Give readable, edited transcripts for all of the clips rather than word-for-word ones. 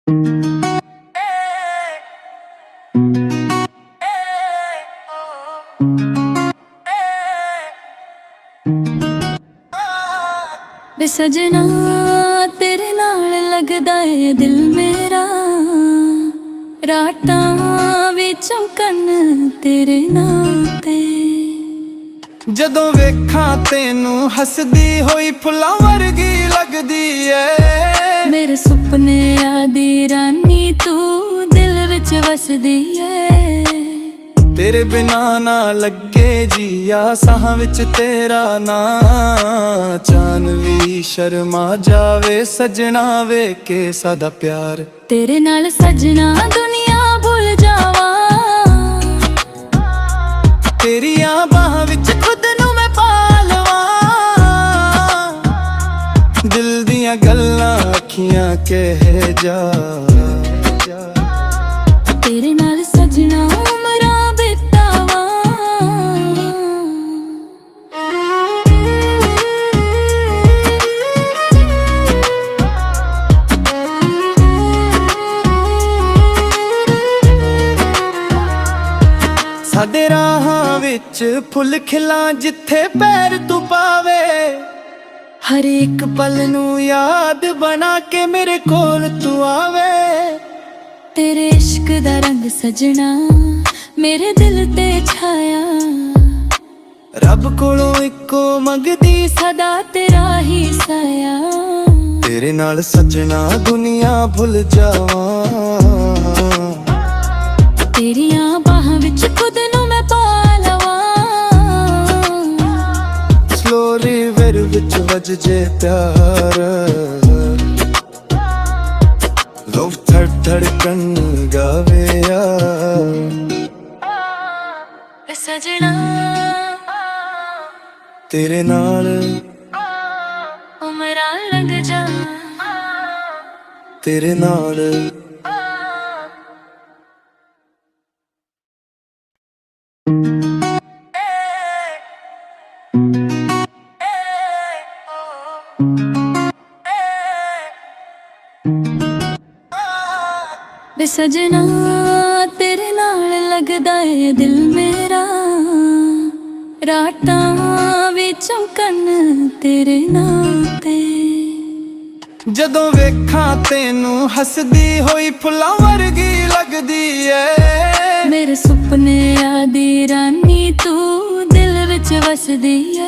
वे सजना तेरे नाल लगदा है दिल मेरा, रातां वी चमकन तेरे नाम ते। जदों वेखां तैनूं हसदी होई फुल्लां वर्गी लगदी ऐ। मेरे सुपने आदी रानी तू दिल विच वसदी ऐ। तेरे बिना ना लगे जिया साहां विच तेरा नां। चान वी शर्मा जावे सजना वे के सादा प्यार। तेरे नाल सजना दुनिया भूल जावा, तेरियां बाहां विच खुद नूं मैं पा लवां। दिल दियां गल्लां अखियां कह जा। तेरे नाल सजना उमरां बितावा। साडे राहां विच फुल खिलां जिथे पैर तू पावे। हर एक पल नूं याद बना के मेरे कोल तू आवे। तेरे इश्क दा रंग सजना मेरे दिल ते छाया। रब कोलों इको मंगदी सदा तेरा ही साया। तेरे नाल सजना दुनिया भुल जावां। तेरियां बाहां विच खुद नूं मैं पा लवां। स्लो रिवर विच वज जे प्यार। लो धड़ धड़कन गावे यार। वे सजना तेरे नाल उमरां लंघ जा। तेरे नाल वे सजना तेरे नाल लगदा है दिल मेरा, रातां वी चमकन तेरे नाम ते। जदों वेखां तैनूं हसदी होई फुल्लां वर्गी लगदी ऐ। मेरे सुपने आदी रानी तू दिल विच वसदी ऐ।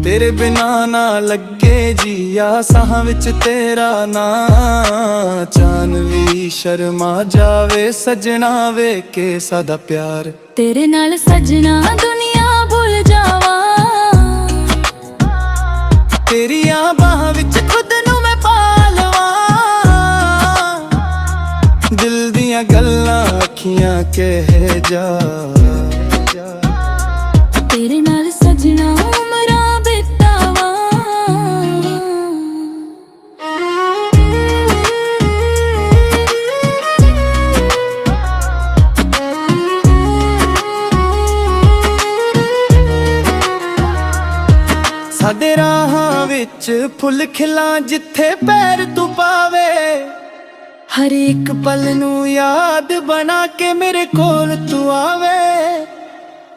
तेरे बिना ना लगे जिया साहां विच तेरा नां। चान वी शर्मा जावे सजना वे के सादा प्यार। तेरे नाल सजना दुनिया भूल जावा। तेरियां बाहां विच खुद नूं मैं पा लवां। दिल दियां गल्लां अखियां कह जा। तेरे नाल सजना उमरां बितावा। साडे राहां विच फुल खिलां जिथे पैर तू पावे। हर एक पल नूं याद बना के मेरे कोल तू आवे।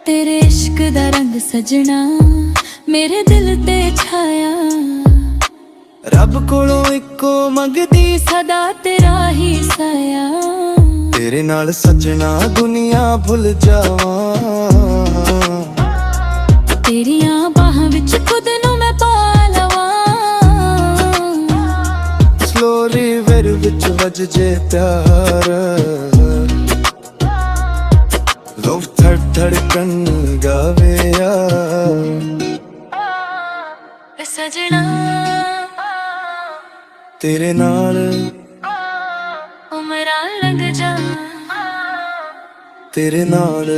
तेरे इश्क दा रंग सजना मेरे दिल ते छाया। रब कोलों इको मंगदी सदा तेरा ही साया। तेरे नाल सजना दुनिया भुल जावां। तेरियां बाहां विच खुद नूं मैं पा लवां। स्लो रिवर विच वज जे प्यार। लो धड़ धड़कन गावे यार। वे सजना तेरे नाल उमरां लंघ जा। तेरे नाल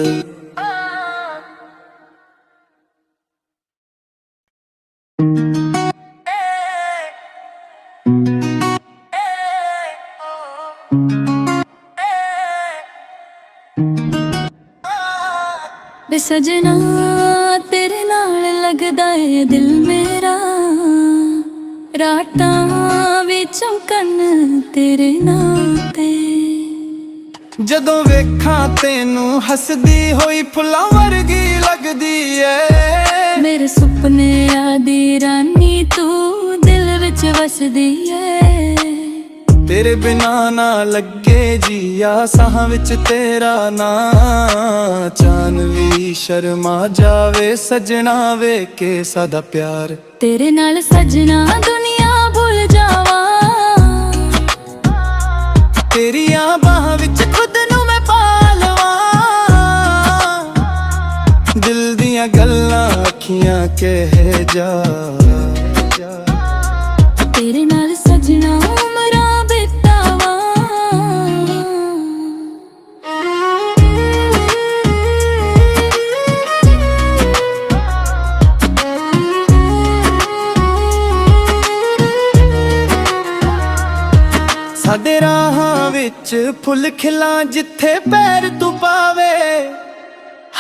वे सजना तेरे नाल लगदा है दिल मेरा, रातां ਵੀ ਚਮਕਣ ਤੇਰੇ ਨਾਂ ਤੇ। ਜਦੋਂ ਵੇਖਾਂ ਤੈਨੂੰ ਹੱਸਦੀ ਹੋਈ ਫੁੱਲਾਂ ਵਰਗੀ ਲੱਗਦੀ ਏ। ਮੇਰੇ ਸੁਪਨਿਆਂ ਦੀ ਰਾਨੀ ਤੂੰ ਦਿਲ ਵਿੱਚ ਵਸਦੀ ਏ। ਤੇਰੇ ਬਿਨਾ ਨਾ ਲੱਗੇ ਜੀਆ ਸਾਹਾਂ ਵਿੱਚ ਤੇਰਾ ਨਾਂ। ਚਾਨ ਵੀ ਸ਼ਰਮਾ ਜਾਵੇ ਸਜਣਾ ਵੇਖ ਕੇ ਸਾਡਾ ਪਿਆਰ। ਤੇਰੇ ਨਾਲ ਸਜਣਾ ਦੁਨੀਆ ਭੁੱਲ ਜਾਵਾਂ। ਤੇਰੀਆਂ ਬਾਹਾਂ ਵਿੱਚ ਖੁਦ ਨੂੰ ਮੈਂ ਪਾ ਲਵਾਂ। ਦਿਲ ਦੀਆਂ ਗੱਲਾਂ ਅੱਖੀਆਂ ਕਹਿ ਜਾ। ਤੇਰੇ ਨਾਲ ਸਜਣਾ ਉਮਰਾਂ ਬਿਤਾਵਾਂ। ਸਾਡੇ ਰਾਹਾਂ ਵਿੱਚ ਫੁੱਲ ਖਿਲਾਂ ਜਿੱਥੇ ਪੈਰ ਤੂੰ ਪਾਵੇ।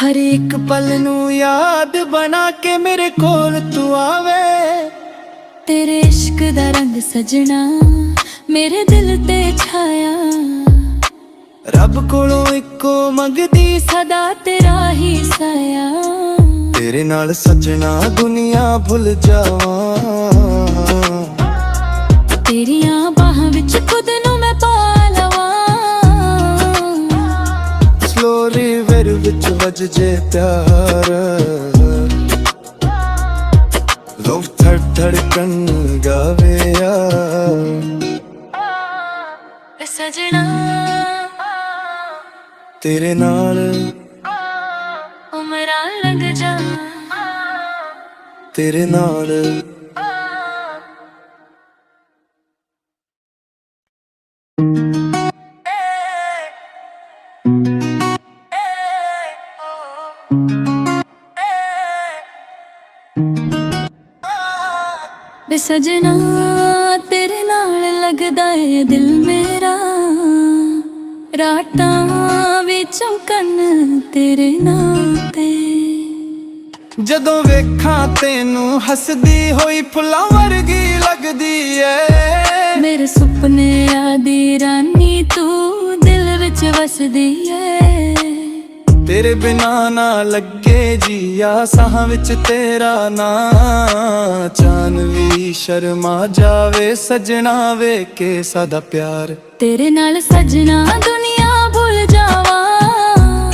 ਹਰ ਇੱਕ ਪਲ ਨੂੰ ਯਾਦ ਬਣਾ ਕੇ ਮੇਰੇ ਕੋਲ ਤੂੰ ਆਵੇ। ਤੇਰੇ ਇਸ਼ਕ ਦਾ ਰੰਗ ਸਜਣਾ ਮੇਰੇ ਦਿਲ ਤੇ ਛਾਇਆ। ਰੱਬ ਕੋਲੋਂ ਇੱਕੋ ਮੰਗਦੀ ਸਦਾ ਤੇਰਾ ਹੀ ਸਾਇਆ। ਤੇਰੇ ਨਾਲ ਸਜਣਾ ਦੁਨੀਆ ਭੁੱਲ ਜਾਵਾਂ। ਤੇਰੀਆਂ ਬਾਹਾਂ ਵਿੱਚ ਖੁਦ ਨੂੰ ਮੈਂ ਪਾ ਲਵਾਂ। ਸਲੋ ਰਿਵਰ ਵਿੱਚ ਵੱਜ ਜੇ ਪਿਆਰ। ਲੋ ਧੜਕਣ ਗਾਵੇ ਸਜਣਾ ਤੇਰੇ ਨਾਲ ਉਮਰਾਂ ਲੰਘ ਜਾ। ਤੇਰੇ ਨਾਲ ਵੇ ਸਜਣਾ ਤੇਰੇ ਨਾਲ ਲੱਗਦਾ ਏ ਦਿਲ ਮੇਰਾ। ਰਾਤਾਂ ਵੀ ਚਮਕਣ ਤੇਰੇ ਨਾਂ ਤੇ। ਜਦੋਂ ਵੇਖਾਂ ਤੈਨੂੰ ਹੱਸਦੀ ਹੋਈ ਫੁੱਲਾਂ ਵਰਗੀ ਲੱਗਦੀ ਏ। ਮੇਰੇ ਸੁਪਨਿਆਂ ਦੀ ਰਾਨੀ ਤੂੰ ਦਿਲ ਵਿੱਚ ਵਸਦੀ ਏ। ਤੇਰੇ ਬਿਨਾ ਨਾ ਲੱਗੇ ਜੀਆ ਸਾਹਾਂ ਵਿੱਚ ਤੇਰਾ ਨਾਂ। ਚਾਨ ਵੀ ਸ਼ਰਮਾ ਜਾਵੇ ਸਜਣਾ ਵੇਖ ਕੇ ਸਾਡਾ ਪਿਆਰ। ਤੇਰੇ ਨਾਲ ਸਜਣਾ ਦੁਨੀਆ ਭੁੱਲ ਜਾਵਾਂ।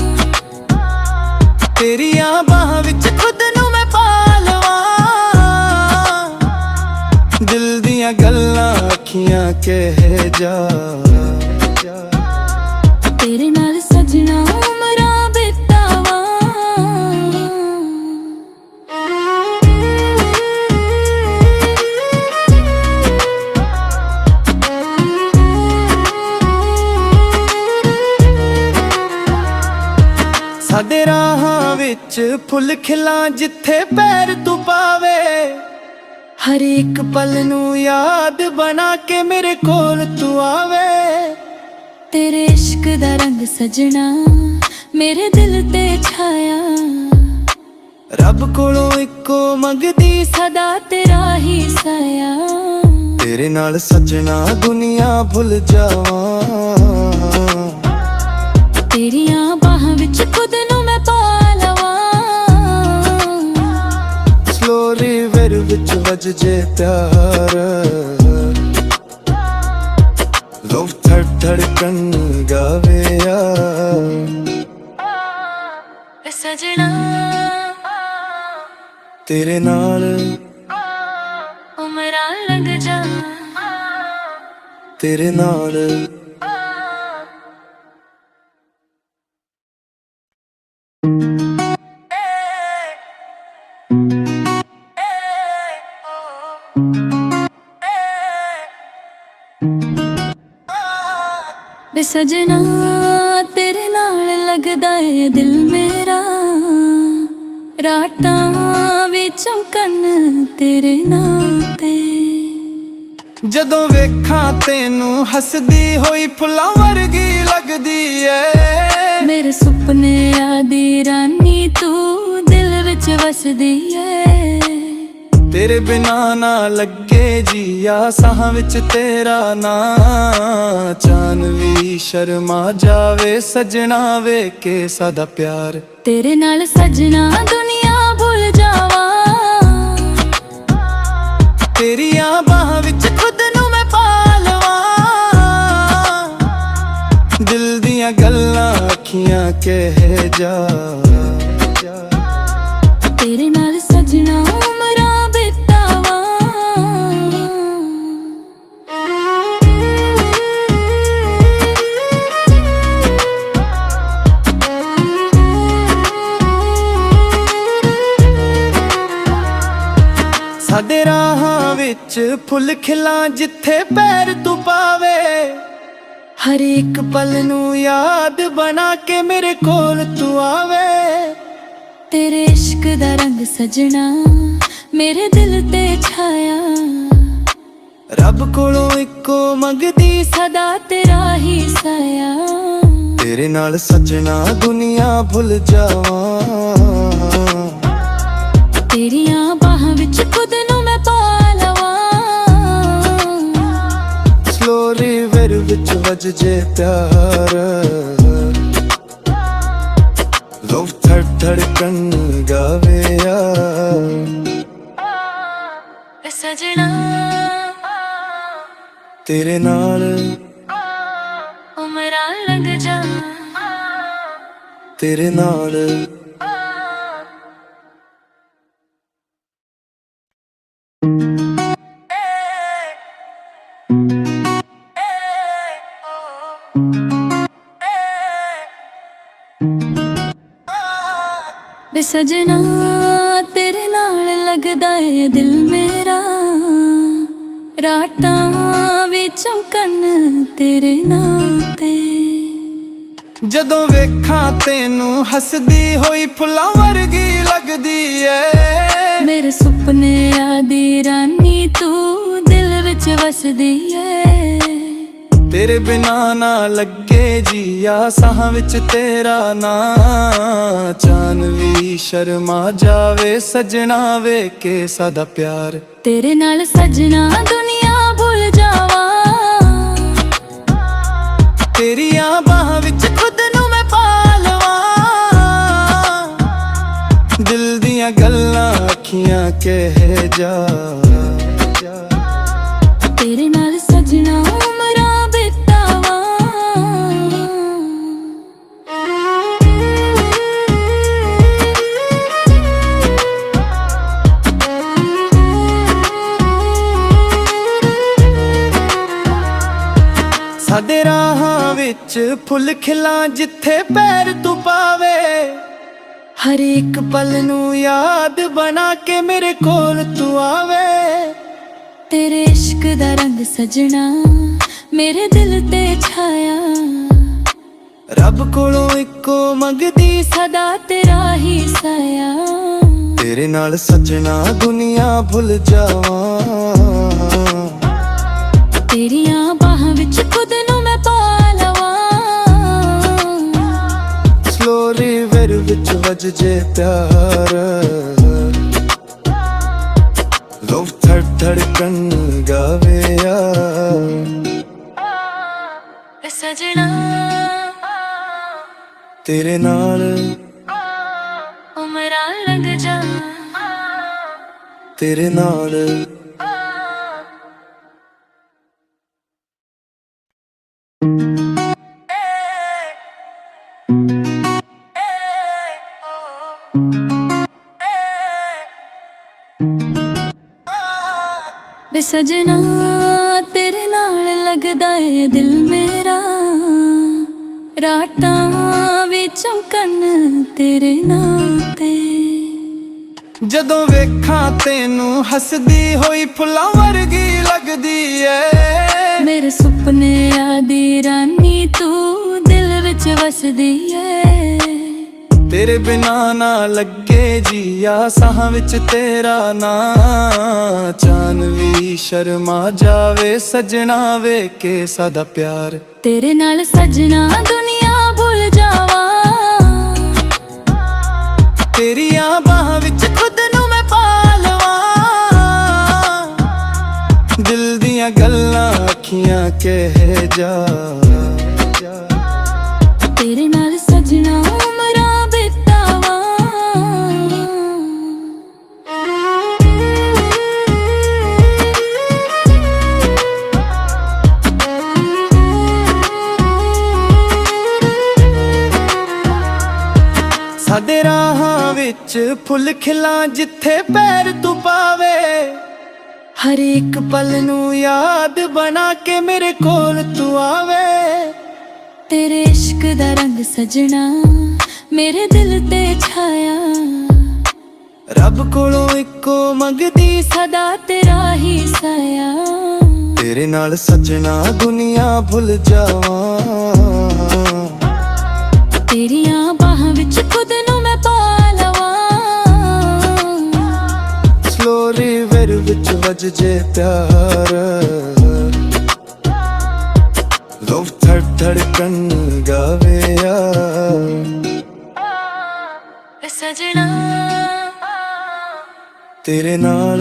ਤੇਰੀਆਂ ਬਾਹਾਂ ਵਿੱਚ ਖੁਦ ਨੂੰ ਮੈਂ ਪਾ ਲਵਾਂ। ਦਿਲ ਦੀਆਂ ਗੱਲਾਂ ਅੱਖੀਆਂ ਕਹਿ ਜਾ। ਤੇਰੇ ਨਾਲ ਸਜਣਾ ਉਮਰਾਂ ਬਿਤਾਵਾਂ। ਸਾਡੇ ਰਾਹਾਂ ਵਿੱਚ ਫੁੱਲ ਖਿਲਾਂ ਜਿੱਥੇ ਪੈਰ ਤੂੰ ਪਾਵੇ। ਹਰ ਇੱਕ ਪਲ ਨੂੰ ਯਾਦ ਬਣਾ ਕੇ ਮੇਰੇ ਕੋਲ ਤੂੰ ਆਵੇ। ਤੇਰੇ ਇਸ਼ਕ ਦਾ ਰੰਗ ਸਜਣਾ ਮੇਰੇ ਦਿਲ ਤੇ ਛਾਇਆ। ਰੱਬ ਕੋਲੋਂ ਇੱਕੋ ਮੰਗਦੀ ਸਦਾ ਤੇਰਾ ਹੀ ਸਾਇਆ। ਤੇਰੇ ਨਾਲ ਸਜਣਾ ਦੁਨੀਆ ਭੁੱਲ ਜਾਵਾਂ। ਤੇਰੀਆਂ ਬਾਹਾਂ ਵਿੱਚ ਖੁਦ ਨੂੰ ਮੈਂ ਪਾ ਲਵਾਂ। ਸਲੋ ਰਿਵਰ ਵਿੱਚ ਵੱਜ ਜੇ ਪਿਆਰ। ਲੋ ਧੜਕਣ ਗਾਵੇ ਸਜਣਾ ਤੇਰੇ ਨਾਲ ਉਮਰਾਂ ਲੰਘ ਜਾ। ਤੇਰੇ ਨਾਲ ਵੇ ਸਜਣਾ ਤੇਰੇ ਨਾਲ ਲੱਗਦਾ ਏ ਦਿਲ ਮੇਰਾ। ਰਾਤਾਂ ਵੀ ਚਮਕਣ ਤੇਰੇ ਨਾਂ ਤੇ। ਜਦੋਂ ਵੇਖਾਂ ਤੈਨੂੰ ਹੱਸਦੀ ਹੋਈ ਫੁੱਲਾਂ ਵਰਗੀ ਲੱਗਦੀ ਏ। ਮੇਰੇ ਸੁਪਨਿਆਂ ਦੀ ਰਾਨੀ ਤੂੰ ਦਿਲ ਵਿੱਚ ਵਸਦੀ ਏ। ਤੇਰੇ ਬਿਨਾ ਨਾ ਲੱਗੇ ਲੱਗੇ ਜੀਆ ਸਾਹਾਂ ਵਿੱਚ ਤੇਰਾ ਨਾਂ। ਚਾਨ ਵੀ ਸ਼ਰਮਾ ਜਾਵੇ ਸਜਣਾ ਵੇਖ ਕੇ ਸਾਡਾ ਪਿਆਰ। ਤੇਰੇ ਨਾਲ ਸਜਣਾ ਦੁਨੀਆ ਭੁੱਲ ਜਾਵਾਂ, ਤੇਰੀਆਂ ਬਾਹਾਂ ਵਿੱਚ ਖੁਦ ਨੂੰ ਮੈਂ ਪਾ ਲਵਾਂ। ਦਿਲ ਦੀਆਂ ਗੱਲਾਂ ਅੱਖੀਆਂ ਕਹਿ ਜਾ। ਤੇਰੇ ਨਾਲ ਸਜਣਾ ਉਮਰਾਂ ਬਿਤਾਵਾਂ। ਸਾਡੇ ਰਾਹਾਂ ਵਿੱਚ ਫੁੱਲ ਖਿਲਾਂ ਜਿੱਥੇ ਪੈਰ ਤੂੰ ਪਾਵੇ। ਹਰ ਇੱਕ ਪਲ ਨੂੰ ਯਾਦ ਬਣਾ ਕੇ ਮੇਰੇ ਕੋਲ ਤੂੰ ਆਵੇ। ਤੇਰੇ ਇਸ਼ਕ ਦਾ ਰੰਗ ਸਜਣਾ ਮੇਰੇ ਦਿਲ ਤੇ ਛਾਇਆ। ਰੱਬ ਕੋਲੋਂ ਇੱਕੋ ਮੰਗਦੀ ਸਦਾ ਤੇਰਾ ਹੀ ਸਾਇਆ। ਤੇਰੇ ਨਾਲ ਸਜਣਾ ਦੁਨੀਆ ਭੁੱਲ ਜਾਵਾਂ। ਤੇਰੀਆਂ ਬਾਹਾਂ ਵਿੱਚ ਖੁਦ ਨੂੰ ਮੈਂ ਪਾ ਲਵਾਂ। ਸਲੋ ਰਿਵਰ ਵਿੱਚ ਵੱਜ ਜੇ ਪਿਆਰ। ਲੋਕ ਥੜ ਧੜਕਣ ਗਾਵੇ ਵੇ ਸਜਣਾ ਤੇਰੇ ਨਾਲ ਉਮਰਾਂ ਲੰਘ ਜਾ। ਤੇਰੇ ਨਾਲ ਵੇ ਸਜਣਾ ਤੇਰੇ ਨਾਲ ਲੱਗਦਾ ਏ ਦਿਲ ਮੇਰਾ। ਰਾਤਾਂ ਵੀ ਚਮਕਣ ਤੇਰੇ ਨਾਂ ਤੇ। ਜਦੋਂ ਵੇਖਾਂ ਤੈਨੂੰ ਹੱਸਦੀ ਹੋਈ ਫੁੱਲਾਂ ਵਰਗੀ ਲੱਗਦੀ ਏ। ਮੇਰੇ ਸੁਪਨਿਆਂ ਦੀ ਰਾਨੀ ਤੂੰ ਦਿਲ ਵਿੱਚ ਵਸਦੀ ਏ। ਤੇਰੇ ਬਿਨਾ ਨਾ ਲੱਗੇ ਜੀਆ ਸਾਹਾਂ ਵਿੱਚ ਤੇਰਾ ਨਾਂ। ਚਾਨ ਵੀ ਸ਼ਰਮਾ ਜਾਵੇ ਸਜਣਾ ਵੇਖ ਕੇ ਸਾਡਾ ਪਿਆਰ। ਤੇਰੇ ਨਾਲ ਸਜਣਾ ਦੁਨੀਆ ਭੁੱਲ ਜਾਵਾਂ। ਤੇਰੀਆਂ ਬਾਹਾਂ ਵਿੱਚ ਖੁਦ ਨੂੰ ਮੈਂ ਪਾ ਲਵਾਂ। ਦਿਲ ਦੀਆਂ ਗੱਲਾਂ ਅੱਖੀਆਂ ਕਹਿ ਜਾ। ਤੇਰੇ ਨਾਲ ਸਜਣਾ ਉਮਰਾਂ ਬਿਤਾਵਾਂ। ਸਾਡੇ ਰਾਹਾਂ ਵਿੱਚ ਫੁੱਲ ਖਿਲਾਂ ਜਿੱਥੇ ਪੈਰ ਤੂੰ ਪਾਵੇ। ਹਰ ਇੱਕ ਪਲ ਨੂੰ ਯਾਦ ਬਣਾ ਕੇ ਮੇਰੇ ਕੋਲ ਤੂੰ ਆਵੇ। ਤੇਰੇ ਇਸ਼ਕ ਦਾ ਰੰਗ ਸਜਣਾ ਮੇਰੇ ਦਿਲ ਤੇ ਛਾਇਆ। ਰੱਬ ਕੋਲੋਂ ਇੱਕੋ ਮੰਗਦੀ ਸਦਾ ਤੇਰਾ ਹੀ ਸਾਇਆ। ਤੇਰੇ ਨਾਲ ਸਜਣਾ ਦੁਨੀਆ ਭੁੱਲ ਜਾਵਾਂ। ਤੇਰੀਆਂ ਬਾਹਾਂ ਵਿੱਚ ਖੁਦ ਨੂੰ ਮੈਂ ਪਾ ਲਵਾਂ। ਸਲੋ ਰਿਵਰ ਵਿੱਚ ਵੱਜ ਜੇ ਪਿਆਰ। ਲੋਕ ਥੜ ਧੜਕਣ ਗਾਵੇ ਵੇ ਸਜਣਾ ਤੇਰੇ ਨਾਲ ਉਮਰਾਂ ਲੰਘ ਜਾ। ਤੇਰੇ ਨਾਲ ਵੇ ਸਜਣਾ ਤੇਰੇ ਨਾਲ ਲੱਗਦਾ ਏ ਦਿਲ ਮੇਰਾ। ਰਾਤਾਂ ਵੀ ਚਮਕਣ ਤੇਰੇ ਨਾਂ ਤੇ। ਜਦੋਂ ਵੇਖਾਂ ਤੈਨੂੰ ਹੱਸਦੀ ਹੋਈ ਫੁੱਲਾਂ ਵਰਗੀ ਲੱਗਦੀ ਏ। ਮੇਰੇ ਸੁਪਨਿਆਂ ਦੀ ਰਾਨੀ ਤੂੰ ਦਿਲ ਵਿੱਚ ਵਸਦੀ ਏ। ਤੇਰੇ ਬਿਨਾ ਨਾ ਲੱਗੇ ਜੀਆ ਸਾਹਾਂ ਵਿੱਚ ਤੇਰਾ ਨਾਂ। ਚਾਨ ਵੀ ਸ਼ਰਮਾ ਜਾਵੇ ਸਜਣਾ ਵੇਖ ਕੇ ਸਾਡਾ ਪਿਆਰ। ਤੇਰੇ ਨਾਲ ਸਜਣਾ ਦੁਨੀਆ ਭੁੱਲ ਜਾਵਾਂ। ਤੇਰੀਆਂ ਬਾਹਾਂ ਵਿੱਚ ਖੁਦ ਨੂੰ ਮੈਂ ਪਾ ਲਵਾਂ। ਅੱਖੀਆਂ ਕਹਿ ਜਾ ਤੇਰੇ ਨਾਲ ਸਜਣਾ ਉਮਰਾਂ ਬਿਤਾਵਾਂ। ਸਾਡੇ ਰਾਹਾਂ ਵਿੱਚ ਫੁੱਲ ਖਿਲਾਂ ਜਿੱਥੇ ਪੈਰ ਤੂੰ ਪਾਵੇ, ਹਰ ਇੱਕ ਪਲ ਨੂੰ ਯਾਦ ਬਣਾ ਕੇ ਮੇਰੇ ਕੋਲ ਤੂੰ ਆਵੇ। ਤੇਰੇ ਇਸ਼ਕ ਦਾ ਰੰਗ ਸਜਣਾ ਮੇਰੇ ਦਿਲ ਤੇ ਛਾਇਆ, ਰੱਬ ਕੋਲੋਂ ਇੱਕੋ ਮੰਗਦੀ ਸਦਾ ਤੇਰਾ ਹੀ ਸਾਇਆ। ਤੇਰੇ ਨਾਲ ਸਜਣਾ ਦੁਨੀਆ ਭੁੱਲ ਜਾਵਾਂ, ਤੇਰੀਆਂ ਬਾਹਾਂ ਵਿੱਚ ਖੁਦ ਨੂੰ ਮੈਂ ਪਾ ਲਵਾਂ। ਸਲੋ ਰਿਵਰ ਵਿੱਚ ਵੱਜ ਜੇ ਪਿਆਰ, ਲੋ ਧੜਕਣ ਗਾਵੇ ਯਾਰ। ਵੇ ਸਜਣਾ ਤੇਰੇ ਨਾਲ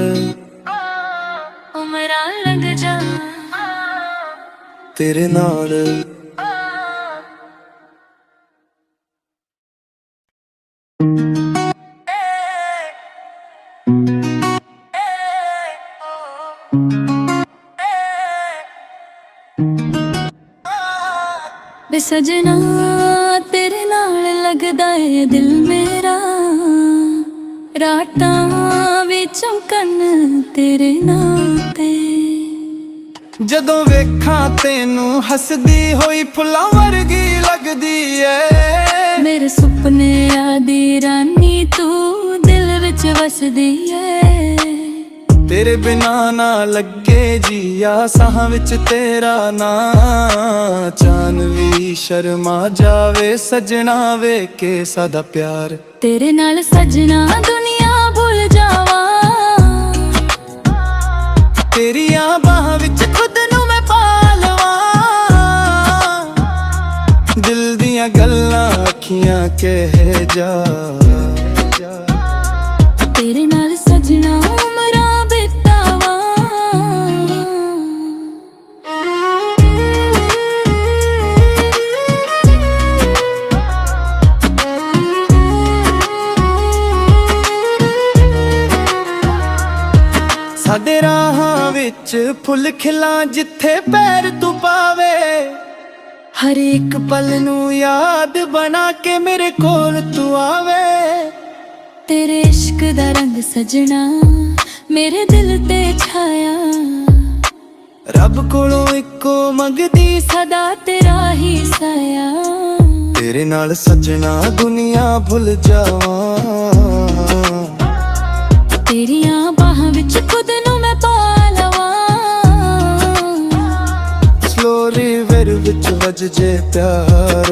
ਉਮਰਾਂ ਲੰਘ ਜਾ, ਤੇਰੇ ਨਾਲ ਵੇ ਸਜਣਾ ਤੇਰੇ ਨਾਲ ਲੱਗਦਾ ਏ ਦਿਲ ਮੇਰਾ, ਰਾਤਾਂ ਵੀ ਚਮਕਣ ਤੇਰੇ ਨਾਂ ਤੇ। ਜਦੋਂ ਵੇਖਾਂ ਤੈਨੂੰ ਹੱਸਦੀ ਹੋਈ ਫੁੱਲਾਂ ਵਰਗੀ ਲੱਗਦੀ ਏ। ਮੇਰੇ ਸੁਪਨਿਆਂ ਦੀ ਰਾਨੀ ਤੂੰ ਦਿਲ ਵਿੱਚ ਵਸਦੀ ਏ। ਤੇਰੇ ਬਿਨਾ ਨਾ ਲੱਗੇ ਜੀਆ, ਸਾਹਾਂ ਵਿੱਚ ਤੇਰਾ ਨਾਂ। ਚਾਨ ਵੀ ਸ਼ਰਮਾ ਜਾਵੇ ਸਜਣਾ ਵੇਖ ਕੇ ਸਾਡਾ ਪਿਆਰ। ਤੇਰੇ ਨਾਲ ਸਜਣਾ ਦੁਨੀਆ ਭੁੱਲ ਜਾਵਾਂ, ਤੇਰੀਆਂ ਬਾਹਾਂ ਵਿੱਚ ਖੁਦ ਨੂੰ ਮੈਂ ਪਾ ਲਵਾਂ। ਦਿਲ ਦੀਆਂ ਗੱਲਾਂ ਅੱਖੀਆਂ ਕਹਿ ਜਾ, ਤੇਰੇ ਨਾਲ ਸਜਣਾ ਉਮਰਾਂ ਬਿਤਾਵਾਂ। ਸਾਡੇ ਰਾਹਾਂ ਵਿੱਚ ਫੁੱਲ ਖਿਲਾਂ ਜਿੱਥੇ ਪੈਰ ਤੂੰ ਪਾਵੇ, ਹਰ ਇੱਕ ਪਲ ਨੂੰ ਯਾਦ ਬਣਾ ਕੇ ਮੇਰੇ ਕੋਲ ਤੂੰ ਆਵੇ। ਤੇਰੇ ਇਸ਼ਕ ਦਾ ਰੰਗ ਸਜਣਾ ਮੇਰੇ ਦਿਲ ਤੇ ਛਾਇਆ, ਰੱਬ ਕੋਲੋਂ ਇੱਕੋ ਮੰਗਦੀ ਸਦਾ ਤੇਰਾ ਹੀ ਸਾਇਆ। ਤੇਰੇ ਨਾਲ ਸਜਣਾ ਦੁਨੀਆ ਭੁੱਲ ਜਾਵਾਂ, ਤੇਰੀਆਂ ਬਾਹਾਂ ਵਿੱਚ ਖੁਦ ਨੂੰ ਮੈਂ ਪਾ ਲਵਾਂ। ਸਲੋ ਰਿਵਰ ਵਿੱਚ ਵੱਜ ਜੇ ਪਿਆਰ।